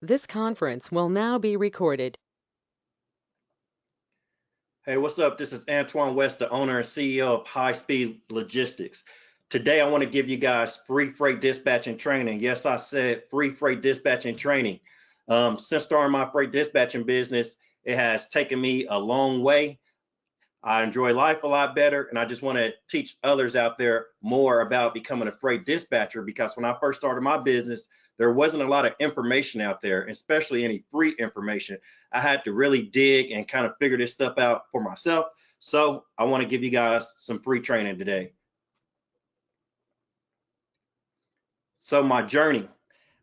This conference will now be recorded. Hey, what's up? This is Antoine West, the owner and CEO of High Speed Logistics. Today, I want to give you guys free freight dispatching training. Yes, I said free freight dispatching training. Since starting my freight dispatching business, it has taken me a long way. I enjoy life a lot better, and I just want to teach others out there more about becoming a freight dispatcher because when I first started my business, there wasn't a lot of information out there, especially any free information. I had to really dig and kind of figure this stuff out for myself. So I want to give you guys some free training today. So my journey.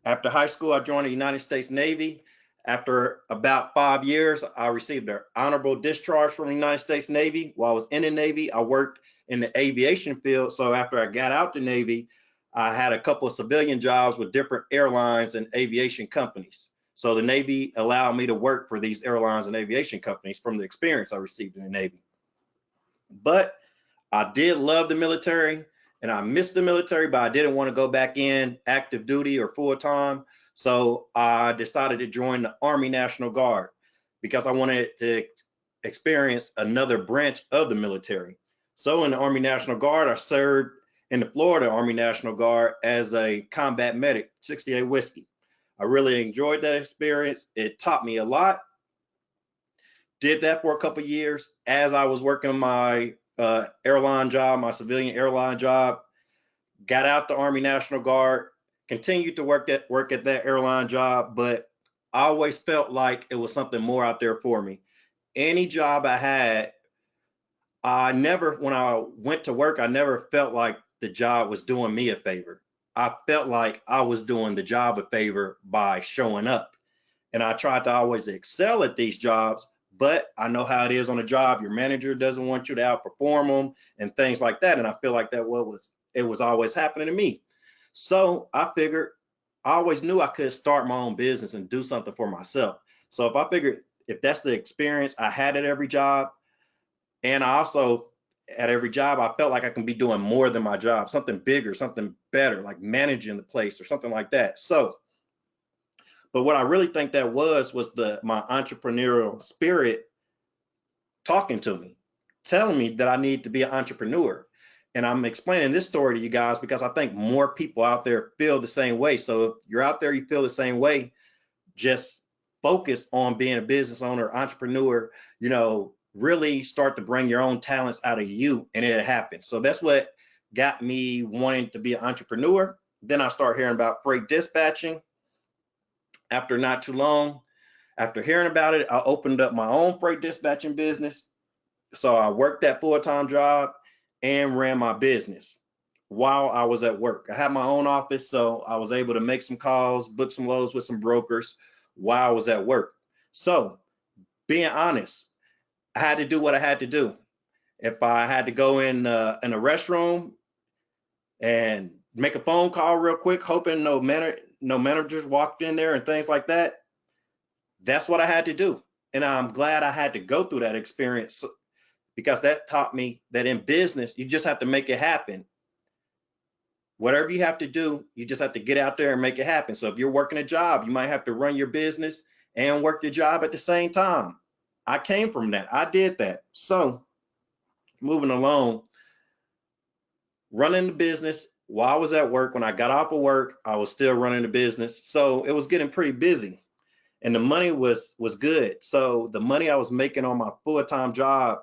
After high school, I joined the United States Navy. After about 5 years, I received an honorable discharge from the United States Navy. While I was in the Navy, I worked in the aviation field. So after I got out the Navy, I had a couple of civilian jobs with different airlines and aviation companies. So the Navy allowed me to work for these airlines and aviation companies from the experience I received in the Navy. But I did love the military and I missed the military, but I didn't want to go back in active duty or full time. So I decided to join the Army National Guard because I wanted to experience another branch of the military. So in the Army National Guard, I served in the Florida Army National Guard as a combat medic, 68 Whiskey. I really enjoyed that experience. It taught me a lot. Did that for a couple of years as I was working my airline job, my civilian airline job. Got out the Army National Guard, continued to work at that airline job, but I always felt like it was something more out there for me. Any job I had, I never, when I went to work, I never felt like the job was doing me a favor. I felt like I was doing the job a favor by showing up. And I tried to always excel at these jobs, but I know how it is on a job. Your manager doesn't want you to outperform them and things like that. And I feel like that was it was always happening to me. So I figured I always knew I could start my own business and do something for myself. So if I figured if that's the experience I had at every job, and I also at every job, I felt like I can be doing more than my job, something bigger, something better, like managing the place or something like that. So but what I really think that was the my entrepreneurial spirit talking to me, telling me that I need to be an entrepreneur. And I'm explaining this story to you guys because I think more people out there feel the same way. So if you're out there, you feel the same way, just focus on being a business owner, entrepreneur, really start to bring your own talents out of you and it'll happen. So that's what got me wanting to be an entrepreneur. Then I start hearing about freight dispatching. After not too long, after hearing about it, I opened up my own freight dispatching business. So I worked that full-time job and ran my business while I was at work. I had my own office, so I was able to make some calls, book some loads with some brokers while I was at work. So being honest, I had to do what I had to do. If I had to go in a restroom and make a phone call real quick, hoping no managers walked in there and things like that, that's what I had to do. And I'm glad I had to go through that experience because that taught me that in business, you just have to make it happen. Whatever you have to do, you just have to get out there and make it happen. So if you're working a job, you might have to run your business and work your job at the same time. I came from that. I did that. So moving along, running the business while I was at work, when I got off of work, I was still running the business. So it was getting pretty busy and the money was good. So the money I was making on my full-time job,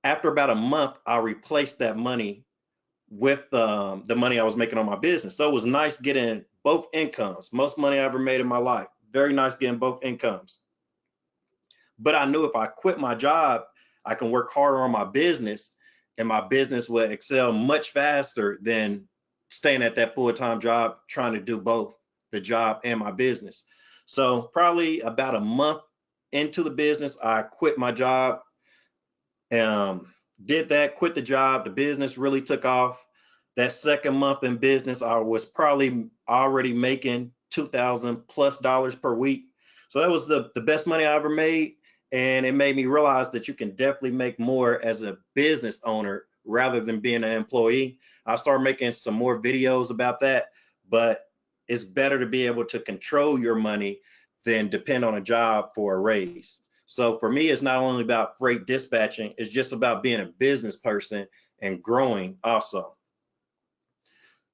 after about a month, I replaced that money with the money I was making on my business. So it was nice getting both incomes. Most money I ever made in my life. Very nice getting both incomes. But I knew if I quit my job, I can work harder on my business and my business would excel much faster than staying at that full-time job trying to do both the job and my business. So probably about a month into the business, I quit my job. Did that, quit the job. The business really took off. That second month in business, I was probably already making 2,000 plus dollars per week. So that was the best money I ever made. And it made me realize that you can definitely make more as a business owner rather than being an employee. I started making some more videos about that, but it's better to be able to control your money than depend on a job for a raise. So for me, it's not only about freight dispatching, it's just about being a business person and growing also.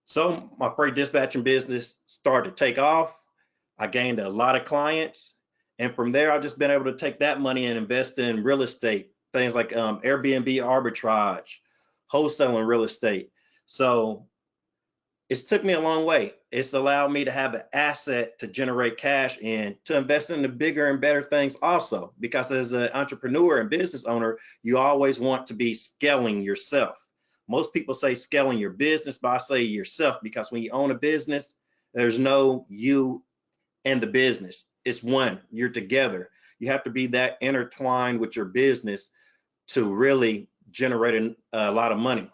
So my freight dispatching business started to take off. I gained a lot of clients. And from there, I've just been able to take that money and invest in real estate, things like Airbnb arbitrage, wholesaling real estate. So it's took me a long way. It's allowed me to have an asset to generate cash in to invest in the bigger and better things also. Because as an entrepreneur and business owner, you always want to be scaling yourself. Most people say scaling your business, but I say yourself because when you own a business, there's no you and the business. It's one, you're together. You have to be that intertwined with your business to really generate a lot of money.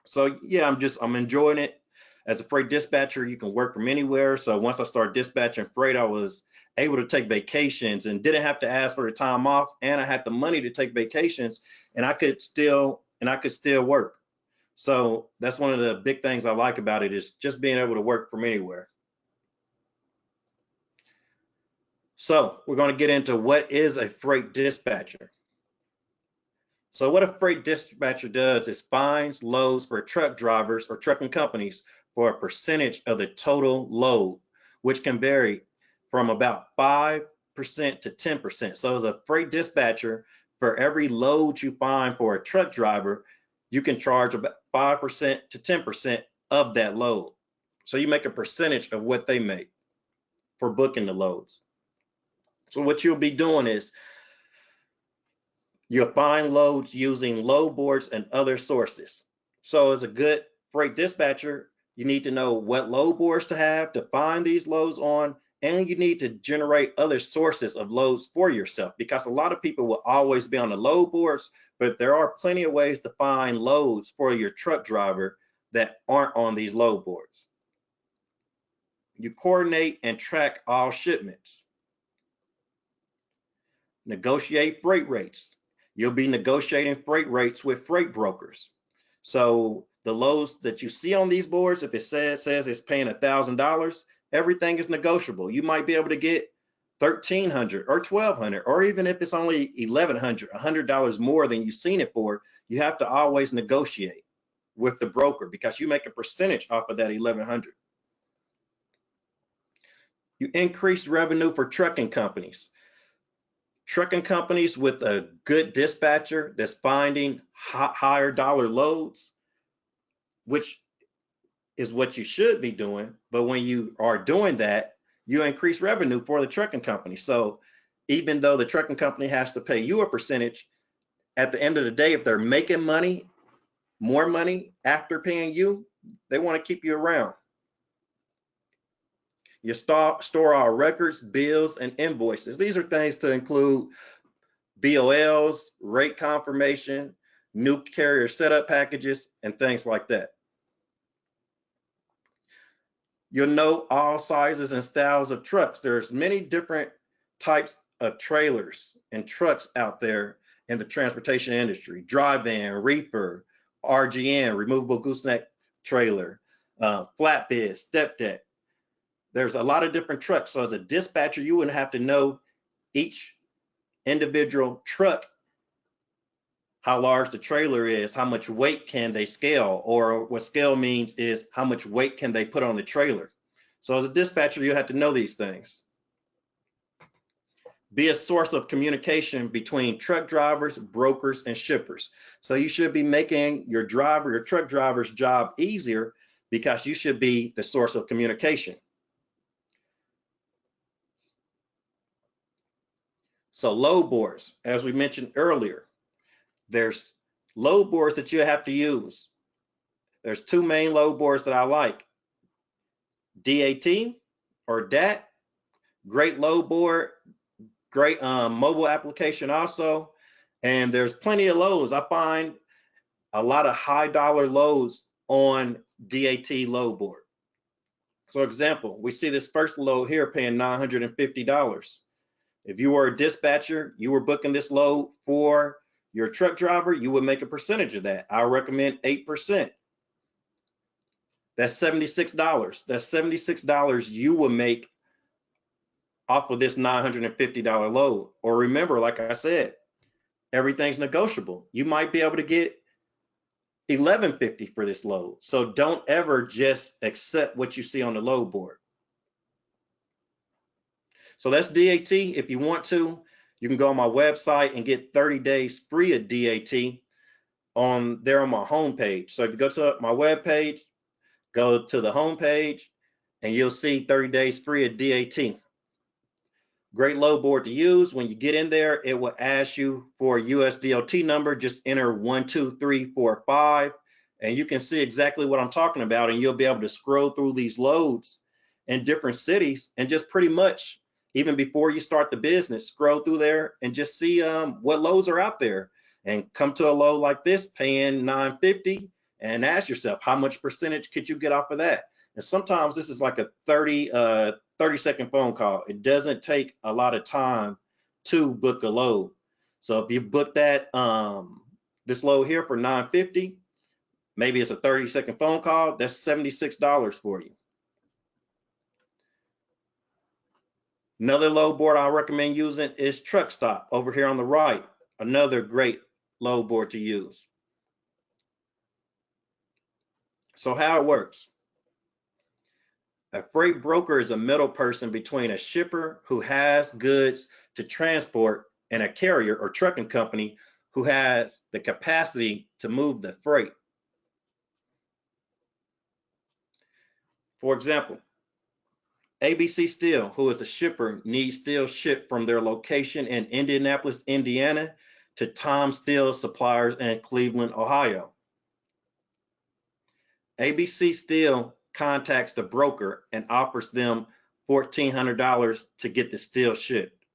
So yeah, I'm enjoying it. As a freight dispatcher, you can work from anywhere. So once I started dispatching freight, I was able to take vacations and didn't have to ask for the time off, and I had the money to take vacations, and I could still work. So that's one of the big things I like about it, is just being able to work from anywhere. So we're going to get into what is a freight dispatcher. So what a freight dispatcher does is finds loads for truck drivers or trucking companies for a percentage of the total load, which can vary from about 5% to 10%. So as a freight dispatcher, for every load you find for a truck driver, you can charge about 5% to 10% of that load. So you make a percentage of what they make for booking the loads. So what you'll be doing is you'll find loads using load boards and other sources. So as a good freight dispatcher, you need to know what load boards to have to find these loads on, and you need to generate other sources of loads for yourself, because a lot of people will always be on the load boards, but there are plenty of ways to find loads for your truck driver that aren't on these load boards. You coordinate and track all shipments. Negotiate freight rates. You'll be negotiating freight rates with freight brokers. So the loads that you see on these boards, if it says it's paying $1,000, everything is negotiable. You might be able to get $1,300 or $1,200, or even if it's only $1,100, $100 more than you've seen it for, you have to always negotiate with the broker because you make a percentage off of that $1,100. You increase revenue for trucking companies. Trucking companies with a good dispatcher that's finding higher dollar loads, which is what you should be doing. But when you are doing that, you increase revenue for the trucking company. So even though the trucking company has to pay you a percentage, at the end of the day, if they're making money, more money after paying you, they want to keep you around. You store all records, bills, and invoices. These are things to include BOLs, rate confirmation, new carrier setup packages, and things like that. You'll know all sizes and styles of trucks. There's many different types of trailers and trucks out there in the transportation industry: dry van, reefer, RGN, removable gooseneck trailer, flatbed, step deck. There's a lot of different trucks. So as a dispatcher, you wouldn't have to know each individual truck, how large the trailer is, how much weight can they scale, or what scale means is how much weight can they put on the trailer. So as a dispatcher, you have to know these things. Be a source of communication between truck drivers, brokers, and shippers. So you should be making your truck driver's job easier, because you should be the source of communication. So load boards, as we mentioned earlier, there's load boards that you have to use. There's two main load boards that I like: DAT or DAT, great load board, great mobile application also. And there's plenty of loads. I find a lot of high dollar loads on DAT load board. So example, we see this first load here paying $950. If you were a dispatcher, you were booking this load for your truck driver, you would make a percentage of that. I recommend 8%. That's $76. That's $76 you will make off of this $950 load. Or remember, like I said, everything's negotiable. You might be able to get $11.50 for this load. So don't ever just accept what you see on the load board. So that's DAT. If you want to, you can go on my website and get 30 days free of DAT on my homepage. So if you go to my webpage, go to the homepage, and you'll see 30 days free of DAT. Great load board to use. When you get in there, it will ask you for a USDOT number. Just enter 12345, and you can see exactly what I'm talking about, and you'll be able to scroll through these loads in different cities and just pretty much, even before you start the business, scroll through there and just see what loads are out there, and come to a load like this paying $9.50 and ask yourself, how much percentage could you get off of that? And sometimes this is like a 30-second phone call. It doesn't take a lot of time to book a load. So if you book that this load here for $9.50, maybe it's a 30-second phone call, that's $76 for you. Another load board I recommend using is Truck Stop over here on the right. Another great load board to use. So how it works. A freight broker is a middle person between a shipper who has goods to transport and a carrier or trucking company who has the capacity to move the freight. For example, ABC Steel, who is the shipper, needs steel shipped from their location in Indianapolis, Indiana to Tom Steel suppliers in Cleveland, Ohio. ABC Steel contacts the broker and offers them $1,400 to get the steel shipped.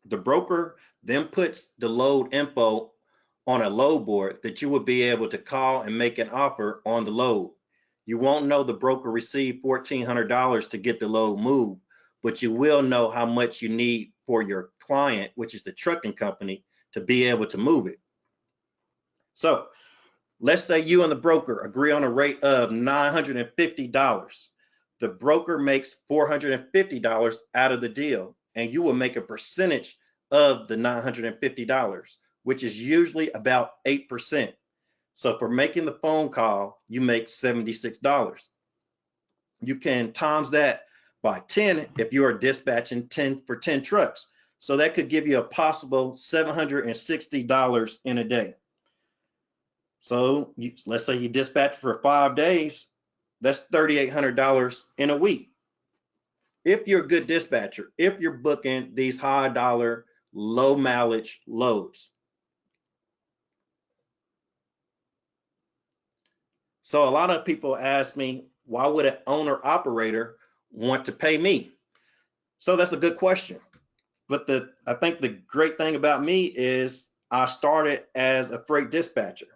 The broker then puts the load info on a load board that you will be able to call and make an offer on the load. You won't know the broker received $1,400 to get the load moved, but you will know how much you need for your client, which is the trucking company, to be able to move it. So let's say you and the broker agree on a rate of $950. The broker makes $450 out of the deal, and you will make a percentage of the $950, which is usually about 8%. So for making the phone call, you make $76. You can times that by 10 if you are dispatching 10 for 10 trucks. So that could give you a possible $760 in a day. So let's say you dispatch for 5 days, that's $3,800 in a week. If you're a good dispatcher, if you're booking these high dollar, low mileage loads. So a lot of people ask me, why would an owner operator want to pay me? So that's a good question. But I think the great thing about me is I started as a freight dispatcher.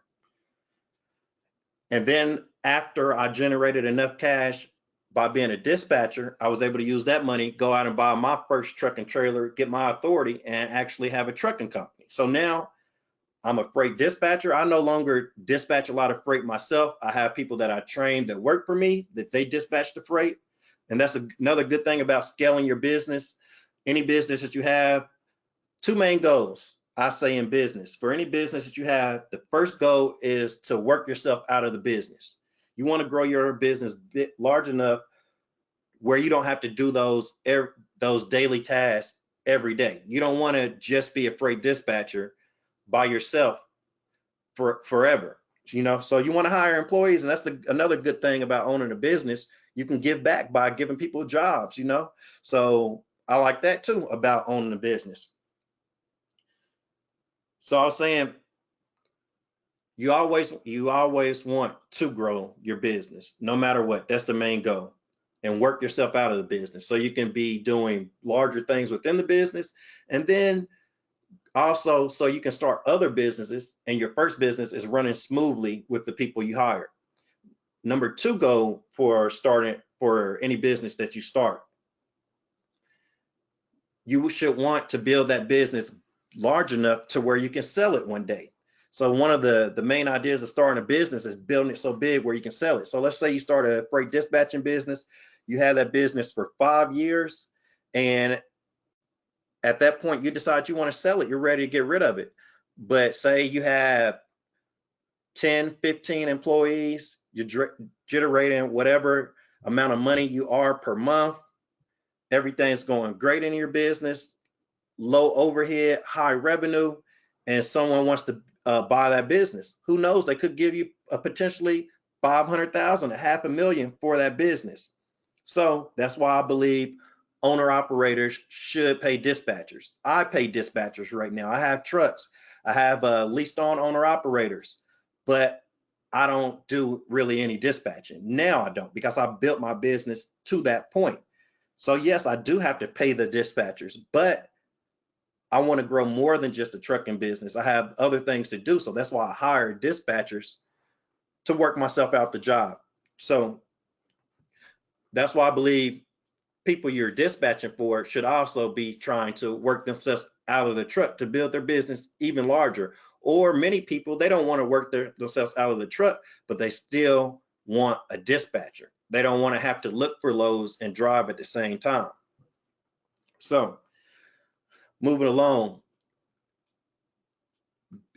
And then after I generated enough cash by being a dispatcher, I was able to use that money, go out and buy my first truck and trailer, get my authority, and actually have a trucking company. So now I'm a freight dispatcher. I no longer dispatch a lot of freight myself. I have people that I train that work for me, that they dispatch the freight. And that's another good thing about scaling your business. Any business that you have, two main goals, I say in business. For any business that you have, the first goal is to work yourself out of the business. You want to grow your business large enough where you don't have to do those daily tasks every day. You don't want to just be a freight dispatcher by yourself for forever, so you want to hire employees, and that's another good thing about owning a business. You can give back by giving people jobs, so I like that too about owning a business. So I was saying, you always want to grow your business no matter what. That's the main goal, and work yourself out of the business so you can be doing larger things within the business, and then also so you can start other businesses, and your first business is running smoothly with the people you hire. Number two goal for any business that you start, you should want to build that business large enough to where you can sell it one day. So one of the main ideas of starting a business is building it so big where you can sell it. So let's say you start a freight dispatching business, you have that business for 5 years, and at that point you decide you want to sell it, you're ready to get rid of it. But say you have 10, 15 employees, you're generating whatever amount of money you are per month, everything's going great in your business, low overhead, high revenue, and someone wants to buy that business. Who knows? They could give you a potentially 500,000, a half a million for that business. So that's why I believe owner operators should pay dispatchers. I pay dispatchers right now. I have trucks. I have leased on owner operators, but I don't do really any dispatching. Now I don't, because I built my business to that point. So yes, I do have to pay the dispatchers, but I want to grow more than just a trucking business. I have other things to do. So that's why I hire dispatchers to work myself out the job. So that's why I believe people you're dispatching for should also be trying to work themselves out of the truck to build their business even larger. Or many people, they don't want to work themselves out of the truck, but they still want a dispatcher. They don't want to have to look for loads and drive at the same time. So moving along,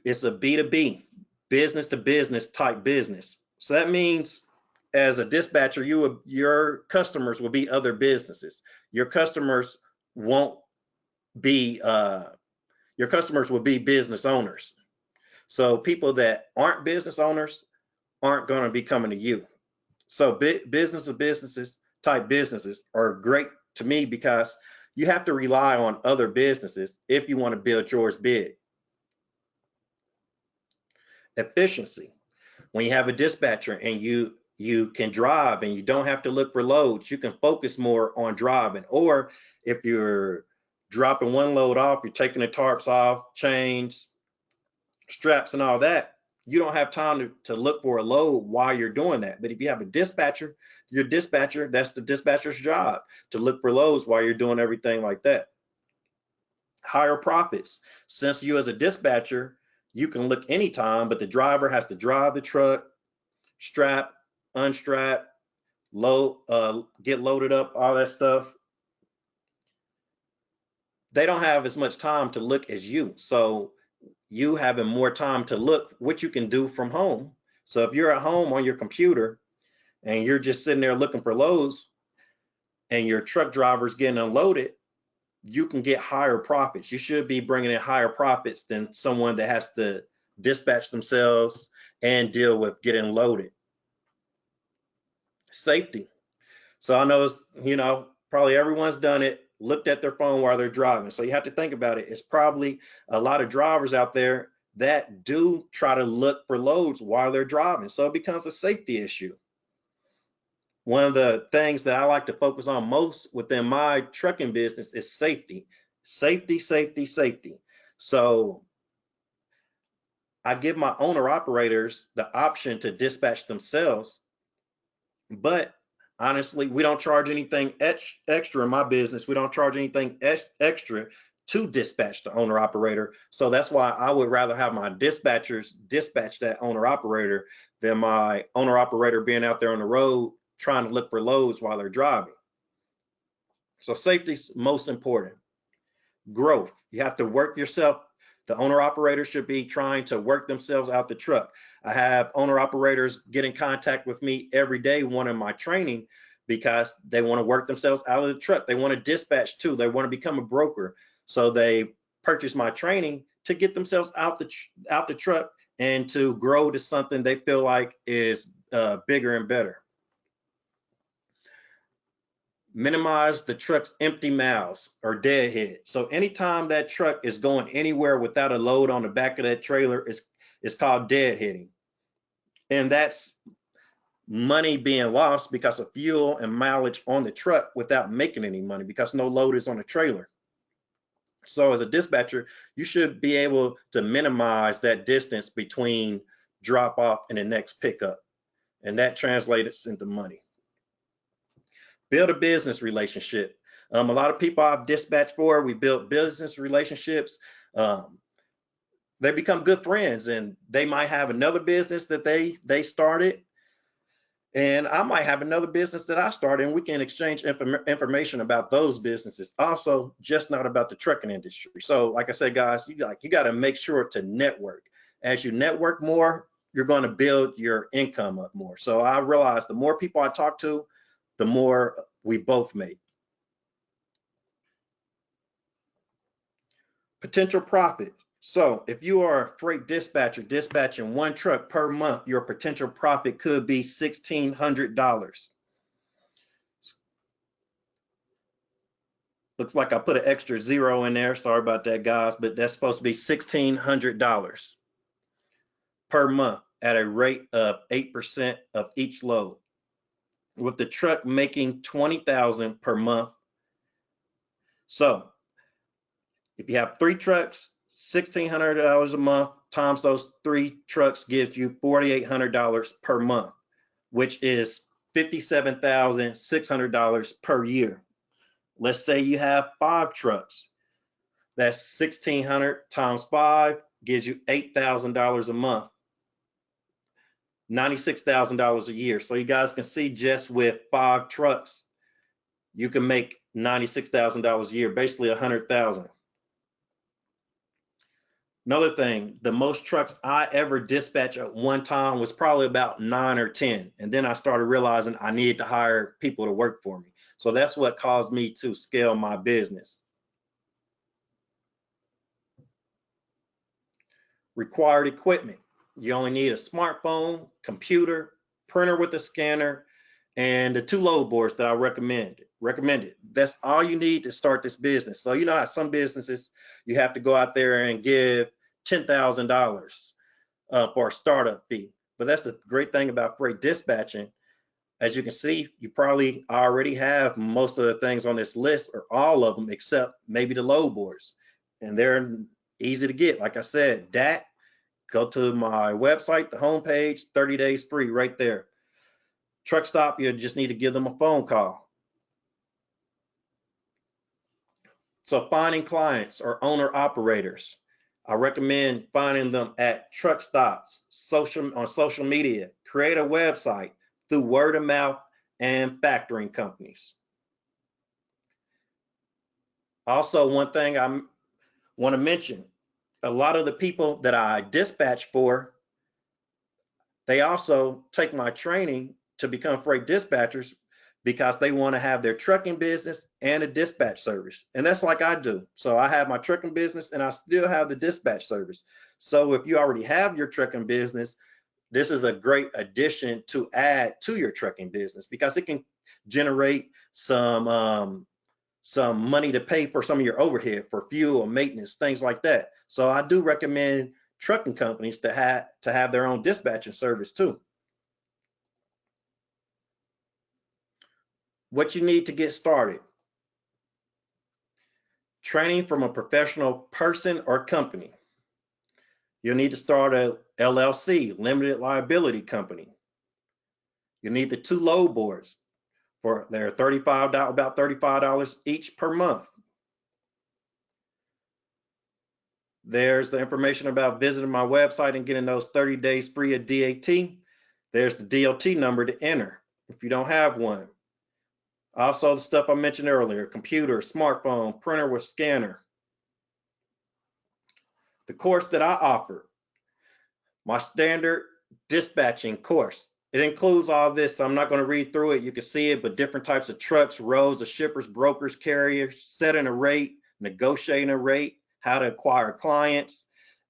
it's a B2B, business to business type business. So that means as a dispatcher, your customers will be other businesses. Your customers won't be your customers will be business owners. So people that aren't business owners aren't going to be coming to you. So business to businesses type businesses are great to me because you have to rely on other businesses if you want to build yours big. Efficiency. When you have a dispatcher and you can drive and you don't have to look for loads, you can focus more on driving. Or if you're dropping one load off, you're taking the tarps off, chains, straps and all that, you don't have time to look for a load while you're doing that. But if you have a dispatcher, your dispatcher, that's the dispatcher's job, to look for loads while you're doing everything like that. Higher profits. Since you as a dispatcher, you can look anytime, but the driver has to drive the truck, strap, unstrap, load, get loaded up, all that stuff. They don't have as much time to look as you. So you having more time to look what you can do from home. So if you're at home on your computer and you're just sitting there looking for loads and your truck driver's getting unloaded, you can get higher profits. You should be bringing in higher profits than someone that has to dispatch themselves and deal with getting loaded. Safety. So I know it's, probably everyone's done it, looked at their phone while they're driving. So you have to think about it. It's probably a lot of drivers out there that do try to look for loads while they're driving. So it becomes a safety issue. One of the things that I like to focus on most within my trucking business is safety. Safety, safety, safety. So I give my owner operators the option to dispatch themselves, but honestly, we don't charge anything extra in my business. We don't charge anything extra to dispatch the owner operator. So that's why I would rather have my dispatchers dispatch that owner operator than my owner operator being out there on the road trying to look for loads while they're driving. So safety's most important. Growth. You have to work yourself. The owner operator should be trying to work themselves out the truck. I have owner operators get in contact with me every day wanting my training because they want to work themselves out of the truck. They want to dispatch too. They want to become a broker. So they purchase my training to get themselves out the truck and to grow to something they feel like is bigger and better. Minimize the truck's empty miles or deadhead. So anytime that truck is going anywhere without a load on the back of that trailer, it's called deadheading. And that's money being lost because of fuel and mileage on the truck without making any money because no load is on the trailer. So as a dispatcher, you should be able to minimize that distance between drop off and the next pickup. And that translates into money. Build a business relationship. A lot of people I've dispatched for, we built business relationships. they become good friends, and they might have another business that they started, and I might have another business that I started, and we can exchange information about those businesses. Also, just not about the trucking industry. So, like I said, guys, you got to make sure to network. As you network more, you're going to build your income up more. So I realized the more people I talk to, the more we both make. Potential profit. So if you are a freight dispatcher dispatching one truck per month, your potential profit could be $1,600. Looks like I put an extra zero in there. Sorry about that, guys, but that's supposed to be $1,600 per month at a rate of 8% of each load. With the truck making $20,000 per month. So if you have 3 trucks, $1,600 a month times those 3 trucks gives you $4,800 per month, which is $57,600 per year. Let's say you have 5 trucks. That's 1,600 times 5 gives you $8,000 a month, $96,000 a year. So you guys can see just with 5 trucks, you can make $96,000 a year, basically $100,000. Another thing, the most trucks I ever dispatched at one time was probably about 9 or 10. And then I started realizing I needed to hire people to work for me. So that's what caused me to scale my business. Required equipment. You only need a smartphone, computer, printer with a scanner, and the 2 load boards that I recommended. That's all you need to start this business. So you know how some businesses, you have to go out there and give $10,000 for a startup fee. But that's the great thing about freight dispatching. As you can see, you probably already have most of the things on this list, or all of them, except maybe the load boards. And they're easy to get. Like I said, that, go to my website, the homepage, 30 days free right there. Truck stop, you just need to give them a phone call. So finding clients or owner operators, I recommend finding them at truck stops, on social media, create a website through word of mouth and factoring companies. Also, one thing I want to mention, a lot of the people that I dispatch for, they also take my training to become freight dispatchers because they want to have their trucking business and a dispatch service. And that's like I do. So I have my trucking business and I still have the dispatch service. So if you already have your trucking business, this is a great addition to add to your trucking business because it can generate some money to pay for some of your overhead for fuel and maintenance, things like that. So I do recommend trucking companies to have their own dispatching service too. What you need to get started: training from a professional person or company. You'll need to start a LLC, limited liability company. You need the 2 load boards for they're about $35 each per month. There's the information about visiting my website and getting those 30 days free of DAT. There's the DOT number to enter if you don't have one. Also, the stuff I mentioned earlier: computer, smartphone, printer with scanner. The course that I offer, my standard dispatching course. It includes all this. So I'm not going to read through it. You can see it, but different types of trucks, roads of shippers, brokers, carriers, setting a rate, negotiating a rate, how to acquire clients,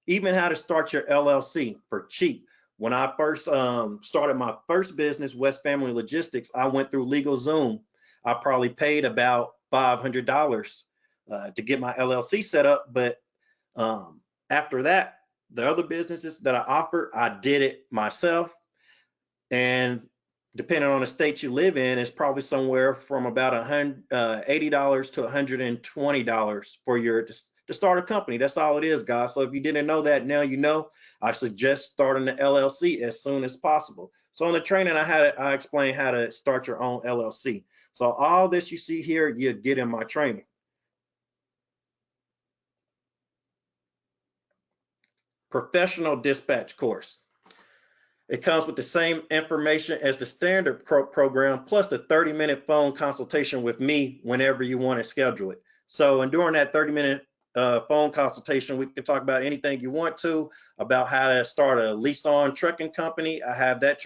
even how to start your LLC for cheap. When I first started my first business, West Family Logistics, I went through LegalZoom. I probably paid about $500 to get my LLC set up. But after that, the other businesses that I offered, I did it myself. And depending on the state you live in, it's probably somewhere from about $80 to $120 for your to start a company. That's all it is, guys. So if you didn't know that, now you know. I suggest starting the LLC as soon as possible. So in the training, I explained how to start your own LLC. So all this you see here, you get in my training. professional dispatch course. It comes with the same information as the standard program, plus the 30-minute phone consultation with me whenever you want to schedule it. So, and during that 30-minute phone consultation, we can talk about anything you want to, about how to start a lease-on trucking company. I have that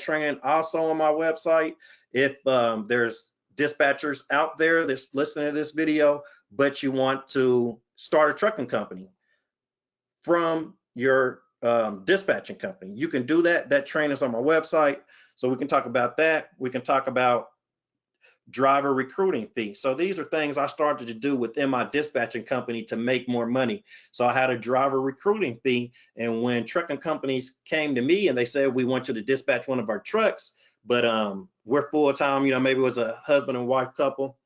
training also on my website. If there's dispatchers out there that's listening to this video, but you want to start a trucking company from your dispatching company, you can do that. That training is on my website. So we can talk about that. We can talk about driver recruiting fee. So these are things I started to do within my dispatching company to make more money. So I had a driver recruiting fee. And when trucking companies came to me and they said, we want you to dispatch one of our trucks, but we're full-time, maybe it was a husband and wife couple.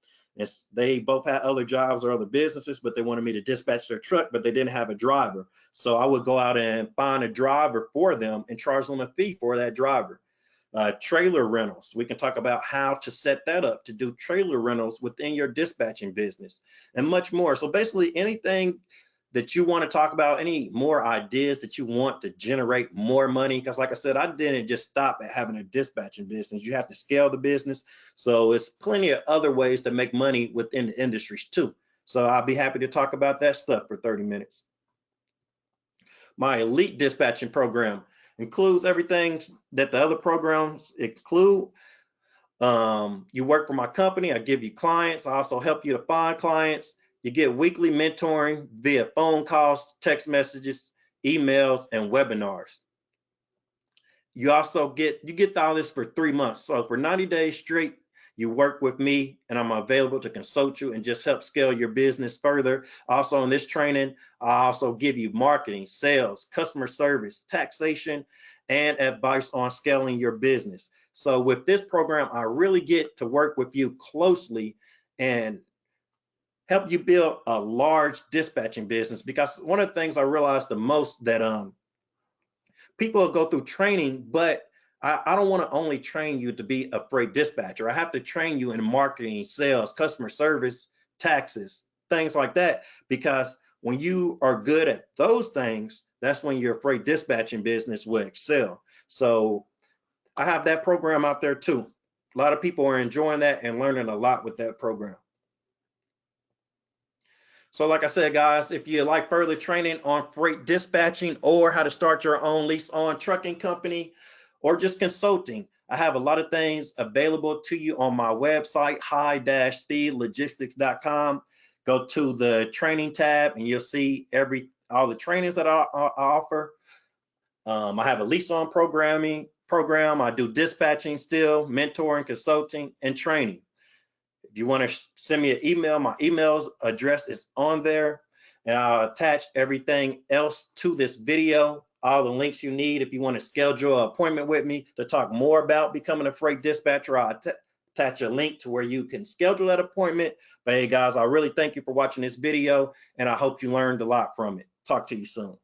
They both had other jobs or other businesses, but they wanted me to dispatch their truck, but they didn't have a driver. So I would go out and find a driver for them and charge them a fee for that driver. Trailer rentals. We can talk about how to set that up to do trailer rentals within your dispatching business and much more. So basically anything that you want to talk about, any more ideas that you want to generate more money, because like I said, I didn't just stop at having a dispatching business. You have to scale the business. So it's plenty of other ways to make money within the industries too. So I'll be happy to talk about that stuff for 30 minutes. My elite dispatching program includes everything that the other programs include. You work for my company, I give you clients, I also help you to find clients. You get weekly mentoring via phone calls, text messages, emails, and webinars. You also get all this for 3 months. So for 90 days straight, you work with me and I'm available to consult you and just help scale your business further. Also in this training, I also give you marketing, sales, customer service, taxation, and advice on scaling your business. So with this program, I really get to work with you closely and help you build a large dispatching business, because one of the things I realized the most that people will go through training, but I don't want to only train you to be a freight dispatcher. I have to train you in marketing, sales, customer service, taxes, things like that, because when you are good at those things, that's when your freight dispatching business will excel. So I have that program out there too. A lot of people are enjoying that and learning a lot with that program. So like I said, guys, if you like further training on freight dispatching or how to start your own lease-on trucking company or just consulting, I have a lot of things available to you on my website, high-speedlogistics.com. Go to the training tab and you'll see all the trainings that I offer. I have a lease-on program. I do dispatching still, mentoring, consulting, and training. If you want to send me an email, my email address is on there, and I'll attach everything else to this video, all the links you need. If you want to schedule an appointment with me to talk more about becoming a freight dispatcher, I'll attach a link to where you can schedule that appointment. But hey guys, I really thank you for watching this video, and I hope you learned a lot from it. Talk to you soon.